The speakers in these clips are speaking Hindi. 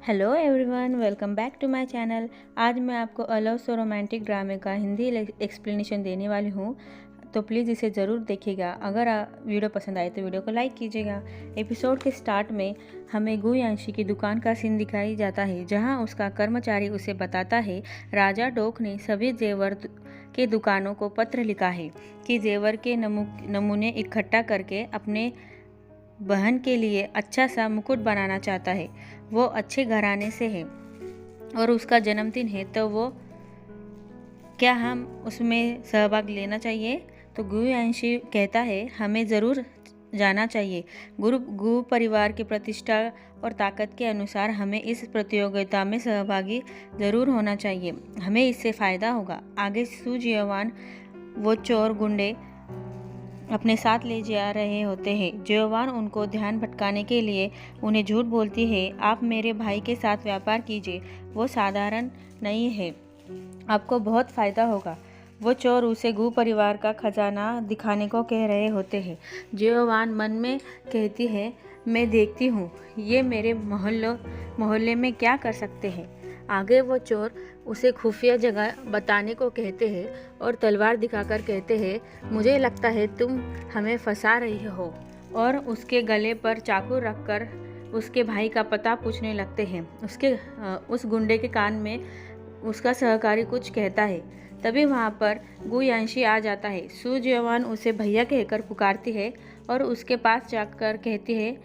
Hello everyone, welcome back to my channel. आज मैं आपको अ लव सो रोमांटिक ड्रामे का हिंदी एक्सप्लेनेशन देने वाली हूँ, तो प्लीज़ इसे ज़रूर देखिएगा। अगर वीडियो पसंद आए तो वीडियो को लाइक कीजिएगा। एपिसोड के स्टार्ट में हमें गु यांशी की दुकान का सीन दिखाई जाता है, जहाँ उसका कर्मचारी उसे बताता है राजा डोक ने सभी जेवर के दुकानों को पत्र लिखा है कि जेवर के नमूने इकट्ठा करके अपने बहन के लिए अच्छा सा मुकुट बनाना चाहता है। वो अच्छे घराने से है और उसका जन्मदिन है, तो वो क्या हम उसमें सहभाग लेना चाहिए? तो गु यांशी कहता है हमें ज़रूर जाना चाहिए। गु परिवार की प्रतिष्ठा और ताकत के अनुसार हमें इस प्रतियोगिता में सहभागी ज़रूर होना चाहिए। हमें इससे फ़ायदा होगा। आगे सू जियोवान वो चोर गुंडे अपने साथ ले जा रहे होते हैं। जियोवान उनको ध्यान भटकाने के लिए उन्हें झूठ बोलती है, आप मेरे भाई के साथ व्यापार कीजिए, वो साधारण नहीं है, आपको बहुत फ़ायदा होगा। वो चोर उसे गु परिवार का खजाना दिखाने को कह रहे होते हैं। जियोवान मन में कहती है, मैं देखती हूँ ये मेरे मोहल्ले में क्या कर सकते हैं। आगे वो चोर उसे खुफिया जगह बताने को कहते हैं और तलवार दिखाकर कहते हैं, मुझे लगता है तुम हमें फंसा रही हो, और उसके गले पर चाकू रखकर उसके भाई का पता पूछने लगते हैं। उस गुंडे के कान में उसका सहकारी कुछ कहता है। तभी वहाँ पर गु यांशी आ जाता है। सू जियोवान उसे भैया कहकर पुकारती है और उसके पास जाकर कहती है,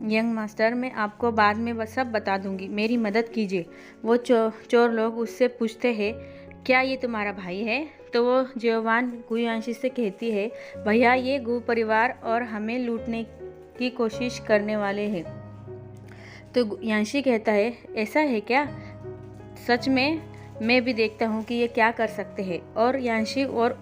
यंग मास्टर, मैं आपको बाद में सब बता दूंगी, मेरी मदद कीजिए। वो चोर लोग उससे पूछते हैं, क्या ये तुम्हारा भाई है? तो वो जियोवान गु यांशी से कहती है, भैया ये गु परिवार और हमें लूटने की कोशिश करने वाले हैं। तो यांशी कहता है, ऐसा है क्या? सच में मैं भी देखता हूँ कि ये क्या कर सकते हैं। और यांशी और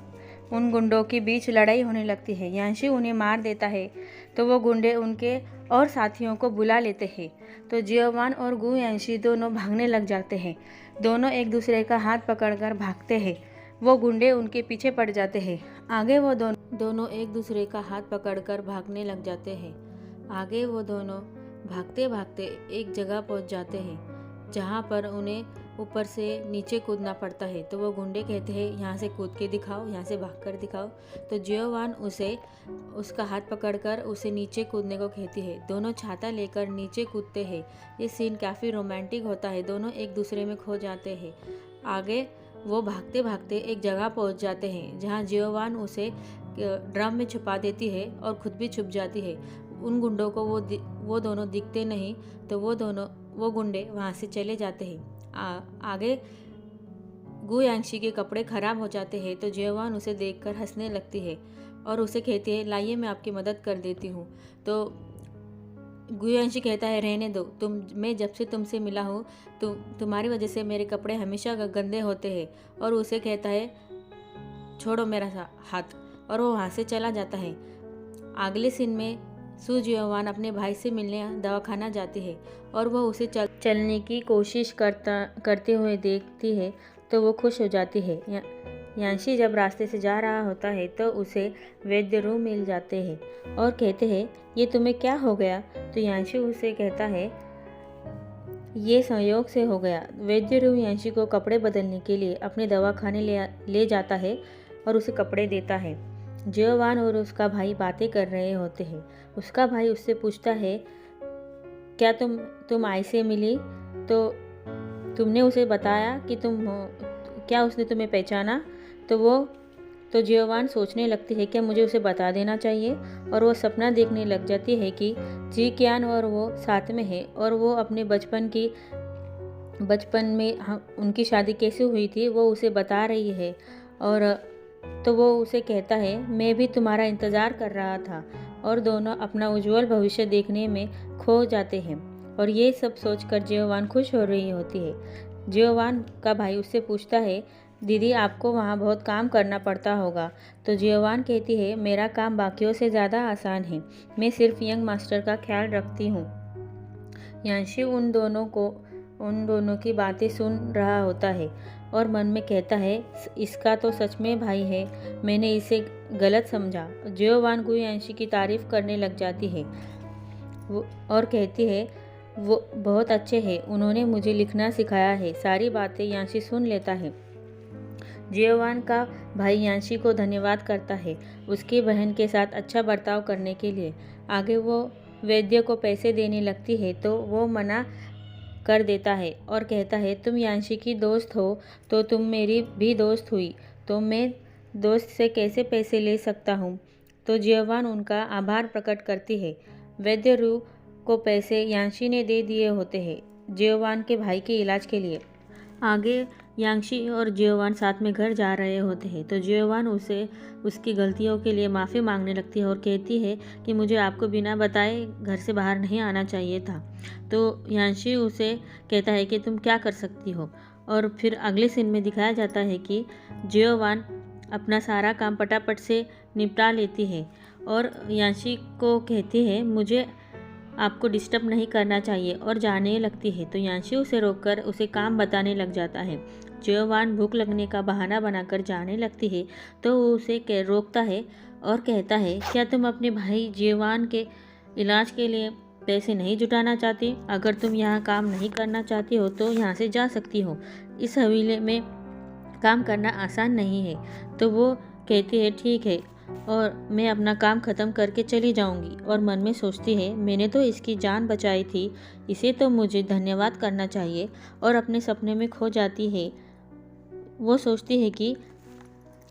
उन गुंडों के बीच लड़ाई होने लगती है। यांशी उन्हें मार देता है तो वो गुंडे उनके और साथियों को बुला लेते हैं। तो जियोवान और गु यांशी दोनों भागने लग जाते हैं। दोनों एक दूसरे का हाथ पकड़कर भागते हैं। वो गुंडे उनके पीछे पड़ जाते हैं। आगे वो दोनों एक दूसरे का हाथ पकड़कर भागने लग जाते हैं। आगे वो दोनों भागते भागते एक जगह पहुंच जाते हैं, जहाँ पर उन्हें ऊपर से नीचे कूदना पड़ता है। तो वो गुंडे कहते हैं, यहाँ से कूद के दिखाओ, यहाँ से भागकर दिखाओ। तो जियोवान उसका हाथ पकड़कर उसे नीचे कूदने को कहती है। दोनों छाता लेकर नीचे कूदते हैं। ये सीन काफ़ी रोमांटिक होता है। दोनों एक दूसरे में खो जाते हैं। आगे वो भागते भागते एक जगह पहुँच जाते हैं, जहाँ जियोवान उसे ड्रम में छुपा देती है और खुद भी छुप जाती है। उन गुंडों को वो दोनों दिखते नहीं, तो वो गुंडे वहाँ से चले जाते हैं। आगे गु यांशी के कपड़े खराब हो जाते हैं, तो जियोवान उसे देखकर हंसने लगती है और उसे कहती है, लाइए मैं आपकी मदद कर देती हूँ। तो गु यांशी कहता है, रहने दो, मैं जब से तुमसे मिला हूँ तुम्हारी वजह से मेरे कपड़े हमेशा गंदे होते हैं। और उसे कहता है, छोड़ो मेरा हाथ, और वो वहाँ से चला जाता है। अगले सीन में सू जियोवान अपने भाई से मिलने दवाखाना जाती है और वह उसे चलने की कोशिश करते हुए देखती है, तो वो खुश हो जाती है। यांशी जब रास्ते से जा रहा होता है तो उसे वैद्य रू मिल जाते हैं और कहते हैं, ये तुम्हें क्या हो गया? तो यांशी उसे कहता है, ये संयोग से हो गया। वैद्य रू यांशी को कपड़े बदलने के लिए अपने दवाखाने ले जाता है और उसे कपड़े देता है। जियोवान और उसका भाई बातें कर रहे होते हैं। उसका भाई उससे पूछता है, क्या तुम आई से मिली? तो तुमने उसे बताया कि तुम हो, क्या उसने तुम्हें पहचाना? तो जियोवान सोचने लगती है, क्या मुझे उसे बता देना चाहिए? और वो सपना देखने लग जाती है कि जी क्यान और वो साथ में है और वो अपने बचपन में उनकी शादी कैसे हुई थी वो उसे बता रही है। और तो वो उसे कहता है, मैं भी तुम्हारा इंतज़ार कर रहा था। और दोनों अपना उज्जवल भविष्य देखने में खो जाते हैं। और ये सब सोचकर जियोवान खुश हो रही होती है। जियोवान का भाई उससे पूछता है, दीदी आपको वहाँ बहुत काम करना पड़ता होगा? तो जियोवान कहती है, मेरा काम बाकियों से ज़्यादा आसान है, मैं सिर्फ यंग मास्टर का ख्याल रखती हूँ। यांशी उन दोनों की बातें सुन रहा होता है और मन में कहता है, इसका तो सच में भाई है, मैंने इसे गलत समझा। जियोवान गु यांशी की तारीफ करने लग जाती है और कहती है, वो बहुत अच्छे हैं, उन्होंने मुझे लिखना सिखाया है। सारी बातें यांशी सुन लेता है। जियोवान का भाई यांशी को धन्यवाद करता है उसकी बहन के साथ अच्छा बर्ताव करने के लिए। आगे वो वैद्य को पैसे देने लगती है तो वो मना कर देता है और कहता है, तुम यांशी की दोस्त हो तो तुम मेरी भी दोस्त हुई, तो मैं दोस्त से कैसे पैसे ले सकता हूँ। तो जियोवान उनका आभार प्रकट करती है। वैद्य रू को पैसे यांशी ने दे दिए होते हैं जियोवान के भाई के इलाज के लिए। आगे यांशी और जियोवान साथ में घर जा रहे होते हैं तो जियोवान उसे उसकी गलतियों के लिए माफ़ी मांगने लगती है और कहती है कि मुझे आपको बिना बताए घर से बाहर नहीं आना चाहिए था। तो यांशी उसे कहता है कि तुम क्या कर सकती हो। और फिर अगले सीन में दिखाया जाता है कि जियोवान अपना सारा काम पटापट से निपटा लेती है और यांशी को कहती है मुझे आपको डिस्टर्ब नहीं करना चाहिए और जाने लगती है। तो यांशी उसे रोककर उसे काम बताने लग जाता है। जियोवान भूख लगने का बहाना बनाकर जाने लगती है तो वो उसे रोकता है और कहता है, क्या तुम अपने भाई जियोवान के इलाज के लिए पैसे नहीं जुटाना चाहती? अगर तुम यहाँ काम नहीं करना चाहती हो तो यहाँ से जा सकती हो। इस हवेली में काम करना आसान नहीं है। तो वो कहती है ठीक है और मैं अपना काम ख़त्म करके चली जाऊंगी। और मन में सोचती है मैंने तो इसकी जान बचाई थी, इसे तो मुझे धन्यवाद करना चाहिए। और अपने सपने में खो जाती है। वो सोचती है कि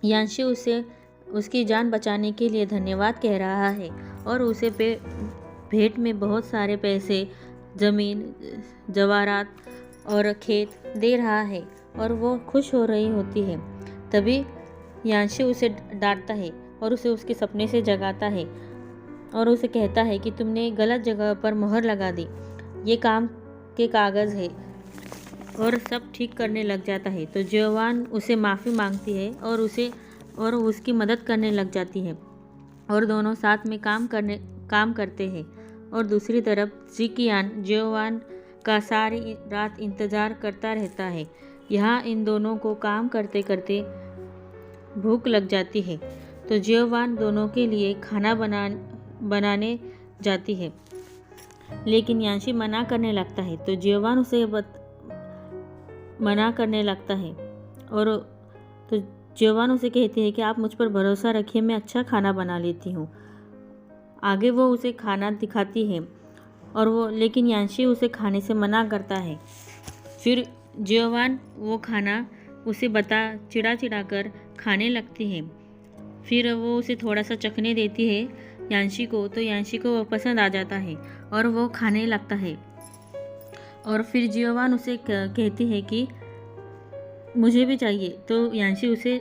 यांशी उसे उसकी जान बचाने के लिए धन्यवाद कह रहा है और उसे भेंट में बहुत सारे पैसे, ज़मीन, जवाहरात और खेत दे रहा है और वो खुश हो रही होती है। तभी यांशी उसे डांटता है और उसे उसके सपने से जगाता है और उसे कहता है कि तुमने गलत जगह पर मोहर लगा दी, ये काम के कागज़ है। और सब ठीक करने लग जाता है। तो जियोवान उसे माफ़ी मांगती है और उसकी मदद करने लग जाती है और दोनों साथ में काम करते हैं। और दूसरी तरफ जिकियान जियोवान का सारी रात इंतज़ार करता रहता है। यहाँ इन दोनों को काम करते करते भूख लग जाती है तो जियोवान दोनों के लिए खाना बनाने जाती है, लेकिन यांशी मना करने लगता है। तो जियोवान उसे मना करने लगता है और तो जियोवान उसे कहती है कि आप मुझ पर भरोसा रखिए, मैं अच्छा खाना बना लेती हूँ। आगे वो उसे खाना दिखाती है और लेकिन यांशी उसे खाने से मना करता है। फिर जियोवान वो खाना उसे चिढ़ा कर खाने लगती है। फिर वो उसे थोड़ा सा चखने देती है यांशी को, तो यांशी को वो पसंद आ जाता है और वो खाने लगता है। और फिर जियोवान उसे कहती है कि मुझे भी चाहिए, तो यांशी उसे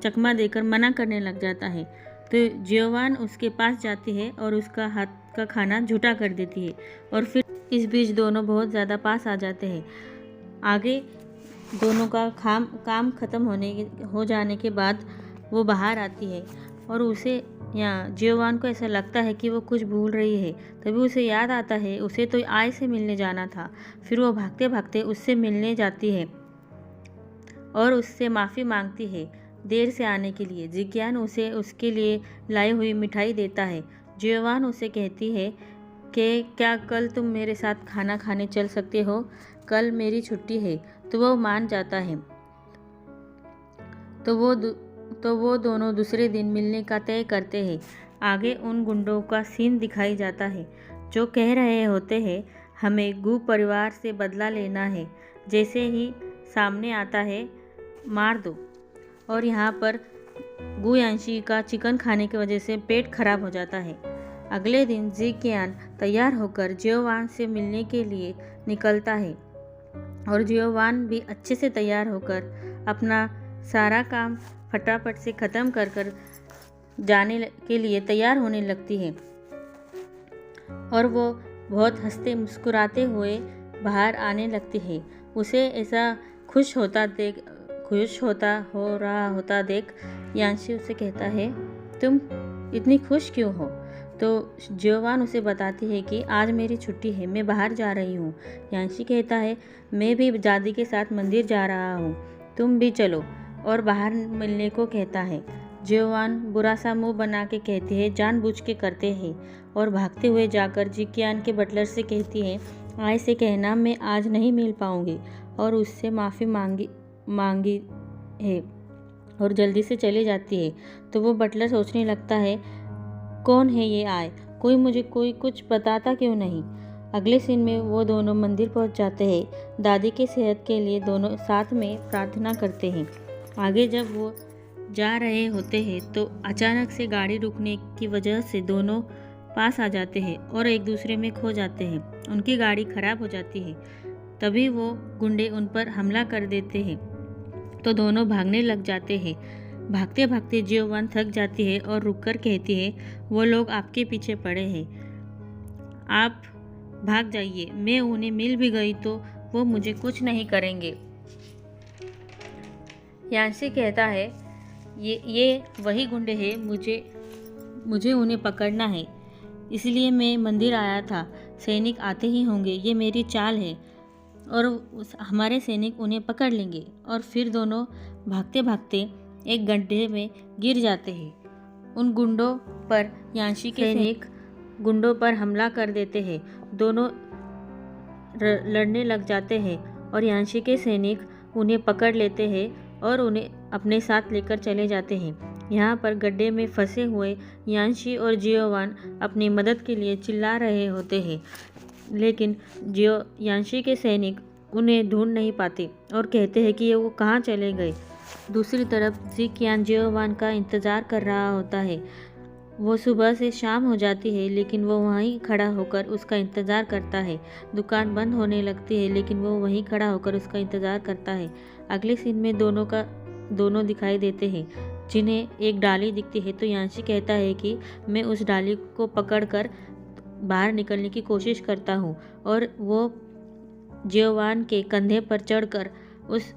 चकमा देकर मना करने लग जाता है। तो जियोवान उसके पास जाती है और उसका हाथ का खाना झूठा कर देती है और फिर इस बीच दोनों बहुत ज़्यादा पास आ जाते हैं। आगे दोनों का काम ख़त्म हो जाने के बाद वो बाहर आती है और उसे यहाँ जियोवान को ऐसा लगता है कि वो कुछ भूल रही है। तभी उसे याद आता है उसे तो आय से मिलने जाना था। फिर वो भागते भागते उससे मिलने जाती है और उससे माफ़ी मांगती है देर से आने के लिए। जिज्ञान उसे उसके लिए लाई हुई मिठाई देता है। जियोवान उसे कहती है कि क्या कल तुम मेरे साथ खाना खाने चल सकते हो, कल मेरी छुट्टी है। तो वो मान जाता है। तो वो दोनों दूसरे दिन मिलने का तय करते हैं। आगे उन गुंडों का सीन दिखाई जाता है जो कह रहे होते हैं हमें गू परिवार से बदला लेना है, जैसे ही सामने आता है मार दो। और यहाँ पर गू यांशी का चिकन खाने की वजह से पेट खराब हो जाता है। अगले दिन जिकियान तैयार होकर जियोवान से मिलने के लिए निकलता है और जियोवान भी अच्छे से तैयार होकर अपना सारा काम फटाफट से ख़त्म कर जाने के लिए तैयार होने लगती है और वो बहुत हंसते मुस्कुराते हुए बाहर आने लगती है। उसे ऐसा खुश हो रहा होता देख यांशी उसे कहता है तुम इतनी खुश क्यों हो। तो जियोवान उसे बताती है कि आज मेरी छुट्टी है, मैं बाहर जा रही हूँ। यांशी कहता है मैं भी दादी के साथ मंदिर जा रहा हूँ, तुम भी चलो, और बाहर मिलने को कहता है। जियोवान बुरा सा मुंह बना के कहती है जानबूझ के करते हैं और भागते हुए जाकर जिकियान के बटलर से कहती है आय से कहना मैं आज नहीं मिल पाऊंगी और उससे माफ़ी मांगी है और जल्दी से चली जाती है। तो वो बटलर सोचने लगता है, कौन है ये आय, कोई कुछ बताता क्यों नहीं। अगले सीन में वो दोनों मंदिर पहुंच जाते हैं। दादी के सेहत के लिए दोनों साथ में प्रार्थना करते हैं। आगे जब वो जा रहे होते हैं तो अचानक से गाड़ी रुकने की वजह से दोनों पास आ जाते हैं और एक दूसरे में खो जाते हैं। उनकी गाड़ी खराब हो जाती है। तभी वो गुंडे उन पर हमला कर देते हैं तो दोनों भागने लग जाते हैं। भागते भागते जियोवान थक जाती है और रुककर कहती है, वो लोग आपके पीछे पड़े हैं, आप भाग जाइए। मैं उन्हें मिल भी गई तो वो मुझे कुछ नहीं करेंगे। यांशी कहता है, ये वही गुंडे हैं, मुझे उन्हें पकड़ना है, इसलिए मैं मंदिर आया था। सैनिक आते ही होंगे, ये मेरी चाल है और हमारे सैनिक उन्हें पकड़ लेंगे। और फिर दोनों भागते भागते एक गड्ढे में गिर जाते हैं। उन गुंडों पर यांशी के सैनिक गुंडों पर हमला कर देते हैं। दोनों लड़ने लग जाते हैं और यांशी के सैनिक उन्हें पकड़ लेते हैं और उन्हें अपने साथ लेकर चले जाते हैं। यहाँ पर गड्ढे में फंसे हुए यांशी और जियोवान अपनी मदद के लिए चिल्ला रहे होते हैं, लेकिन यांशी के सैनिक उन्हें ढूंढ नहीं पाते और कहते हैं कि वो कहाँ चले गए। दूसरी तरफ ज़िक्यान जियोवान का इंतज़ार कर रहा होता है। वो सुबह से शाम हो जाती है लेकिन वो वहीं खड़ा होकर उसका इंतज़ार करता है। दुकान बंद होने लगती है लेकिन वो वहीं खड़ा होकर उसका इंतज़ार करता है। अगले सीन में दोनों दिखाई देते हैं जिन्हें एक डाली दिखती है। तो यांशी कहता है कि मैं उस डाली को पकड़कर बाहर निकलने की कोशिश करता हूँ और वो जियोवान के कंधे पर चढ़कर उस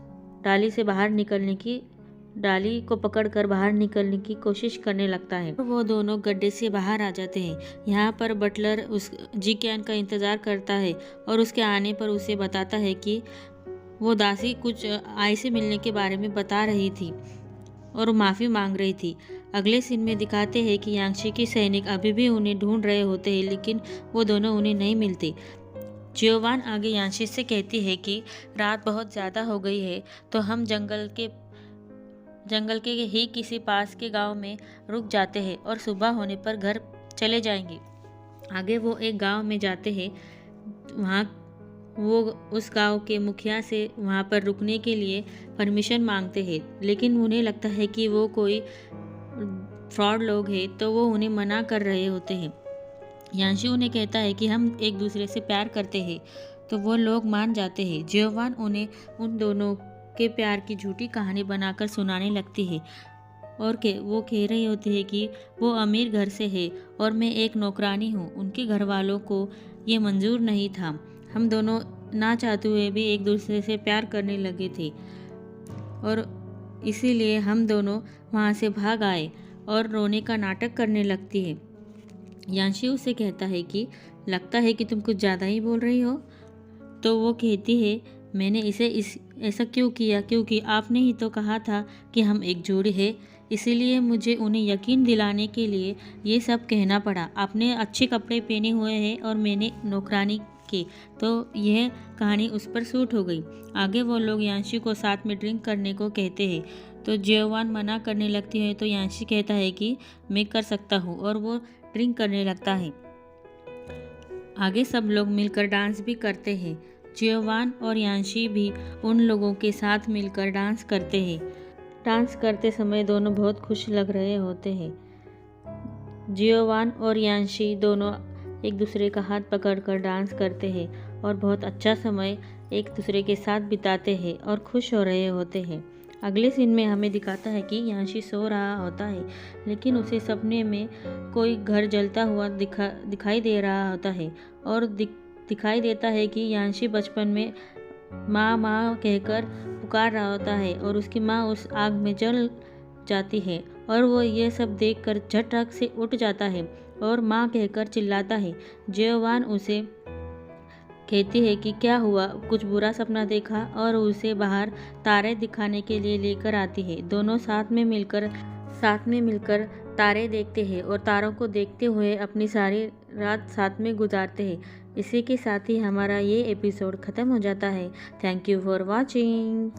डाली को पकड़कर बाहर निकलने की कोशिश करने लगता है। वो दोनों गड्ढे से बाहर आ जाते हैं। यहाँ पर बटलर उस ज़िक्यान का इंतज़ार करता है और उसके आने पर उसे बताता है कि वो दासी कुछ आय से मिलने के बारे में बता रही थी और माफ़ी मांग रही थी। अगले सीन में दिखाते हैं कि यांशी के सैनिक अभी भी उन्हें ढूंढ रहे होते हैं लेकिन वो दोनों उन्हें नहीं मिलते। जियोवान आगे यांशी से कहती है कि रात बहुत ज़्यादा हो गई है तो हम जंगल के ही किसी पास के गांव में रुक जाते हैं और सुबह होने पर घर चले जाएंगे। आगे वो एक गांव में जाते हैं। वहाँ वो उस गांव के मुखिया से वहाँ पर रुकने के लिए परमिशन मांगते हैं, लेकिन उन्हें लगता है कि वो कोई फ्रॉड लोग हैं तो वो उन्हें मना कर रहे होते हैं। यांशी उन्हें कहता है कि हम एक दूसरे से प्यार करते हैं तो वो लोग मान जाते हैं। जियोवान उन्हें उन दोनों के प्यार की झूठी कहानी बनाकर सुनाने लगती है और वो कह रही होती है कि वो अमीर घर से है और मैं एक नौकरानी हूँ। उनके घर वालों को ये मंजूर नहीं था। हम दोनों ना चाहते हुए भी एक दूसरे से प्यार करने लगे थे और इसीलिए हम दोनों वहाँ से भाग आए और रोने का नाटक करने लगती है। यांशी उसे कहता है कि लगता है कि तुम कुछ ज़्यादा ही बोल रही हो। तो वो कहती है, मैंने ऐसा क्यों किया, क्योंकि आपने ही तो कहा था कि हम एक जोड़ी है, इसीलिए मुझे उन्हें यकीन दिलाने के लिए ये सब कहना पड़ा। आपने अच्छे कपड़े पहने हुए हैं और मैंने नौकरानी के, तो यह कहानी उस पर सूट हो गई। आगे वो लोग यांशी को साथ में ड्रिंक करने को कहते हैं तो जियोवान मना करने लगती है तो यांशी कहता है कि मैं कर सकता हूँ और वो ड्रिंक करने लगता है। आगे सब लोग मिलकर डांस भी करते हैं। जियोवान और यांशी भी उन लोगों के साथ मिलकर डांस करते हैं। डांस करते समय दोनों बहुत खुश लग रहे होते हैं। जियोवान और यांशी दोनों एक दूसरे का हाथ पकड़कर डांस करते हैं और बहुत अच्छा समय एक दूसरे के साथ बिताते हैं और खुश हो रहे होते हैं। अगले सीन में हमें दिखाता है कि यांशी सो रहा होता है लेकिन उसे सपने में कोई घर जलता हुआ दिखाई दे रहा होता है और दिखाई देता है कि यांशी बचपन में माँ माँ कहकर पुकार रहा होता है और उसकी माँ उस आग में जल जाती है और वो ये सब देखकर झटक से उठ जाता है और माँ कहकर चिल्लाता है। जियोवान उसे कहती है कि क्या हुआ, कुछ बुरा सपना देखा और उसे बाहर तारे दिखाने के लिए लेकर आती है। दोनों साथ में मिलकर साथ में मिलकर तारे देखते हैं और तारों को देखते हुए अपनी सारी रात साथ में गुजारते हैं। इसी के साथ ही हमारा ये एपिसोड ख़त्म हो जाता है। Thank you for watching.